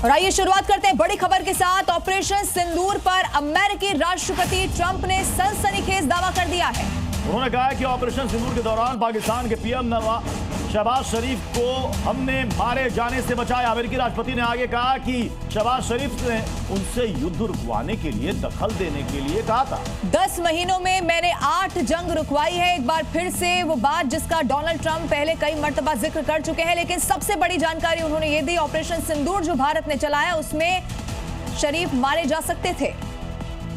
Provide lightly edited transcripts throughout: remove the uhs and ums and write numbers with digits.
और आइए शुरुआत करते हैं बड़ी खबर के साथ। ऑपरेशन सिंदूर पर अमेरिकी राष्ट्रपति ट्रंप ने सनसनीखेज दावा कर दिया है। उन्होंने कहा है कि ऑपरेशन सिंदूर के दौरान पाकिस्तान के पीएम शहबाज शरीफ को हमने मारे जाने से बचाया। अमेरिकी राष्ट्रपति ने आगे कहा कि शहबाज शरीफ ने उनसे युद्ध रुकवाने के लिए दखल देने के लिए कहा था। 10 महीनों में मैंने 8 जंग रुकवाई है। एक बार फिर से वो बात जिसका डोनाल्ड ट्रंप पहले कई मर्तबा जिक्र कर चुके हैं, लेकिन सबसे बड़ी जानकारी उन्होंने ये दी, ऑपरेशन सिंदूर जो भारत ने चलाया उसमें शरीफ मारे जा सकते थे।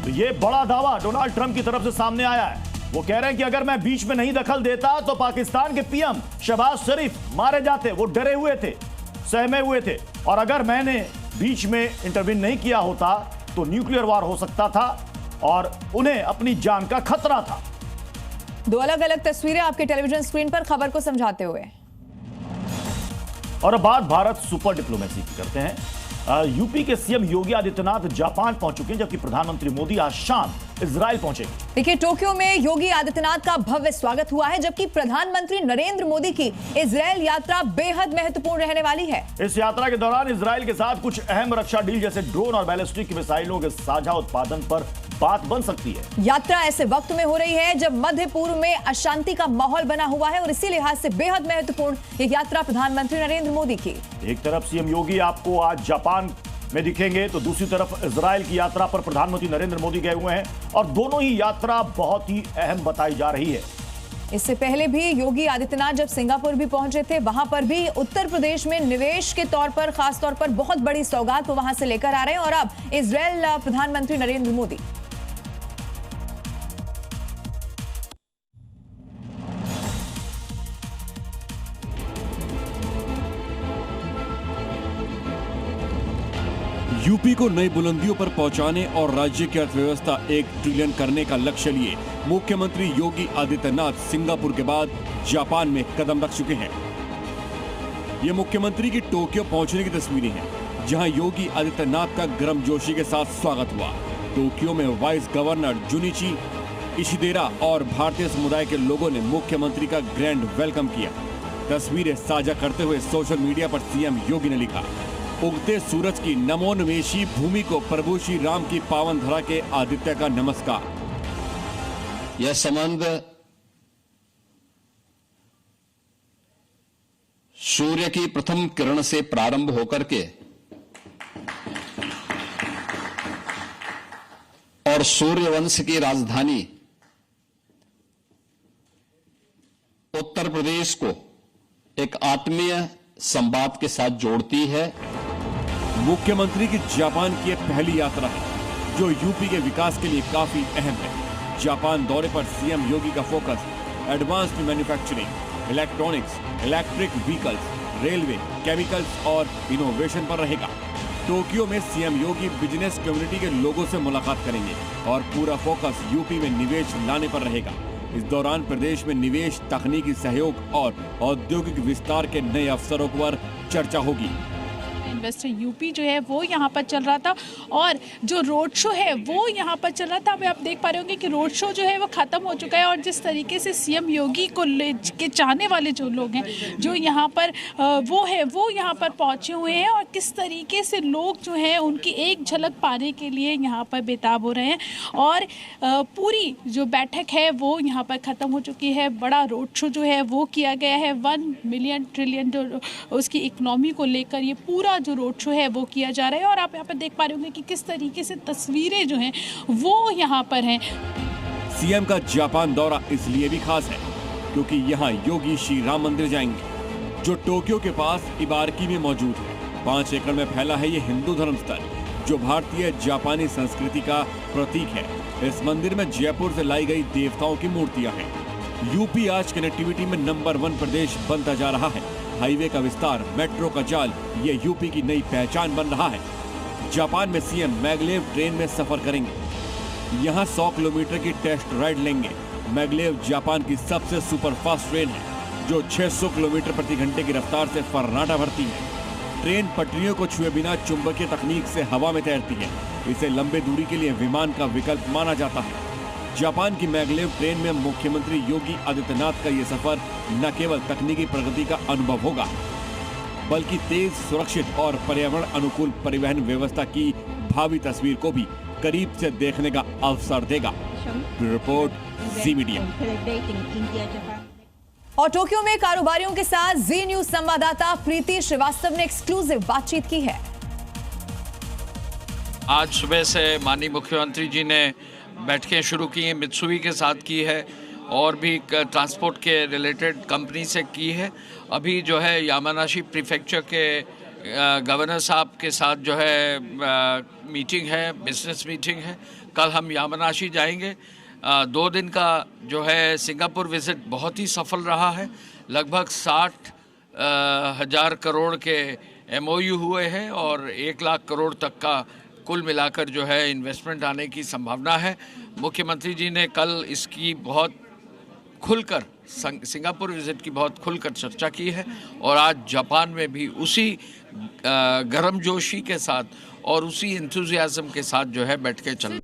तो ये बड़ा दावा डोनाल्ड ट्रंप की तरफ से सामने आया है। वो कह रहे हैं कि अगर मैं बीच में नहीं दखल देता तो पाकिस्तान के पीएम शहबाज शरीफ मारे जाते। वो डरे हुए थे, सहमे हुए थे, और अगर मैंने बीच में इंटरवीन नहीं किया होता तो न्यूक्लियर वार हो सकता था और उन्हें अपनी जान का खतरा था। 2 अलग अलग तस्वीरें आपके टेलीविजन स्क्रीन पर खबर को समझाते हुए। और अब बात भारत सुपर डिप्लोमेसी की करते हैं। यूपी के सीएम योगी आदित्यनाथ जापान पहुंच चुके हैं, जबकि प्रधानमंत्री मोदी आज शाम इजराइल पहुंचेंगे। देखिए, टोक्यो में योगी आदित्यनाथ का भव्य स्वागत हुआ है, जबकि प्रधानमंत्री नरेंद्र मोदी की इजराइल यात्रा बेहद महत्वपूर्ण रहने वाली है। इस यात्रा के दौरान इजराइल के साथ कुछ अहम रक्षा डील जैसे ड्रोन और बैलिस्टिक मिसाइलों के साझा उत्पादन पर बात बन सकती है। यात्रा ऐसे वक्त में हो रही है जब मध्य पूर्व में अशांति का माहौल बना हुआ है और इसी लिहाज से बेहद महत्वपूर्ण ये यात्रा प्रधानमंत्री नरेंद्र मोदी की। एक तरफ सीएम योगी आपको आज जापान में दिखेंगे तो दूसरी तरफ इजराइल की यात्रा पर प्रधानमंत्री नरेंद्र मोदी गए हुए हैं, और दोनों ही यात्रा बहुत ही अहम बताई जा रही है। इससे पहले भी योगी आदित्यनाथ जब सिंगापुर भी पहुंचे थे, वहां पर भी उत्तर प्रदेश में निवेश के तौर पर खास तौर पर बहुत बड़ी सौगात वो वहां से लेकर आ रहे हैं। और अब इजराइल प्रधानमंत्री नरेंद्र मोदी। यूपी को नई बुलंदियों पर पहुंचाने और राज्य की अर्थव्यवस्था 1 ट्रिलियन करने का लक्ष्य लिए मुख्यमंत्री योगी आदित्यनाथ सिंगापुर के बाद जापान में कदम रख चुके हैं। ये मुख्यमंत्री की टोक्यो पहुंचने की तस्वीरें हैं, जहां योगी आदित्यनाथ का गर्मजोशी के साथ स्वागत हुआ। टोक्यो में वाइस गवर्नर जुनिची इशिदेरा और भारतीय समुदाय के लोगों ने मुख्यमंत्री का ग्रैंड वेलकम किया। तस्वीरें साझा करते हुए सोशल मीडिया पर सीएम योगी ने लिखा, उगते सूरज की नमोन्मेषी भूमि को प्रभु श्री राम की पावन धरा के आदित्य का नमस्कार। यह संबंध सूर्य की प्रथम किरण से प्रारंभ होकर के और सूर्यवंश की राजधानी उत्तर प्रदेश को एक आत्मीय संवाद के साथ जोड़ती है। मुख्यमंत्री की जापान की पहली यात्रा है जो यूपी के विकास के लिए काफी अहम है। जापान दौरे पर सीएम योगी का focus advanced manufacturing, electronics, electric vehicles, railway, chemicals और इनोवेशन पर रहेगा। टोक्यो में सीएम योगी बिजनेस कम्युनिटी के लोगों से मुलाकात करेंगे और पूरा फोकस यूपी में निवेश लाने पर रहेगा। इस दौरान प्रदेश में निवेश, तकनीकी सहयोग और औद्योगिक विस्तार के नए अवसरों पर चर्चा होगी। इन्वेस्टर यूपी जो है वो यहाँ पर चल रहा था और जो रोड शो है वो यहाँ पर चल रहा था। अभी आप देख पा रहे होंगे कि रोड शो जो है वो खत्म हो चुका है और जिस तरीके से सीएम योगी को के चाहने वाले जो लोग हैं जो यहाँ पर वो यहाँ पर पहुँचे हुए हैं और किस तरीके से लोग जो हैं उनकी एक झलक पाने के लिए यहाँ पर बेताब हो रहे हैं। और पूरी जो बैठक है वो यहाँ पर ख़त्म हो चुकी है। बड़ा रोड शो जो है वो किया गया है। 1 मिलियन ट्रिलियन जो उसकी इकोनॉमी को लेकर ये पूरा जो रोड शो है वो किया जा रहा है। और आप यहाँ पर देख पा रहे होंगे कि किस तरीके से तस्वीरें जो हैं वो यहाँ पर हैं। सीएम का जापान दौरा इसलिए भी खास है क्योंकि यहाँ योगी श्री राम मंदिर जाएंगे जो टोक्यो के पास इबारकी में मौजूद है। 5 एकड़ में फैला है ये हिंदू धर्म स्थल जो भारतीय जापानी संस्कृति का प्रतीक है। इस मंदिर में जयपुर से लाई गई देवताओं की मूर्तियां हैं। यूपी आज कनेक्टिविटी में नंबर 1 प्रदेश बनता जा रहा है। हाईवे का विस्तार, मेट्रो का जाल, ये यूपी की नई पहचान बन रहा है। जापान में सीएम मैगलेव ट्रेन में सफर करेंगे। यहाँ 100 किलोमीटर की टेस्ट राइड लेंगे। मैगलेव जापान की सबसे सुपरफास्ट ट्रेन है जो 600 किलोमीटर प्रति घंटे की रफ्तार से फर्राटा भरती है। ट्रेन पटरियों को छुए बिना चुंबकीय तकनीक से हवा में तैरती है। इसे लंबे दूरी के लिए विमान का विकल्प माना जाता है। जापान की मैगलेव ट्रेन में मुख्यमंत्री योगी आदित्यनाथ का ये सफर न केवल तकनीकी प्रगति का अनुभव होगा बल्कि तेज, सुरक्षित और पर्यावरण अनुकूल परिवहन व्यवस्था की भावी तस्वीर को भी करीब से देखने का अवसर देगा। रिपोर्ट जी मीडिया। और टोक्यो में कारोबारियों के साथ जी न्यूज संवाददाता प्रीति श्रीवास्तव ने एक्सक्लूसिव बातचीत की है। आज सुबह से माननीय मुख्यमंत्री जी ने बैठकें शुरू की हैं, मित्सुबी के साथ की है और भी ट्रांसपोर्ट के रिलेटेड कंपनी से की है। अभी जो है यामानाशी प्रीफेक्चर के गवर्नर साहब के साथ जो है मीटिंग है, बिजनेस मीटिंग है। कल हम यामानाशी जाएंगे। 2 दिन का जो है सिंगापुर विजिट बहुत ही सफल रहा है। लगभग 60,000 करोड़ के MOU हुए हैं और 1 लाख करोड़ तक का कुल मिलाकर जो है इन्वेस्टमेंट आने की संभावना है। मुख्यमंत्री जी ने कल इसकी बहुत खुलकर सिंगापुर विजिट की बहुत खुलकर चर्चा की है और आज जापान में भी उसी गर्मजोशी के साथ और उसी एंथुसियाज्म के साथ जो है बैठ के चल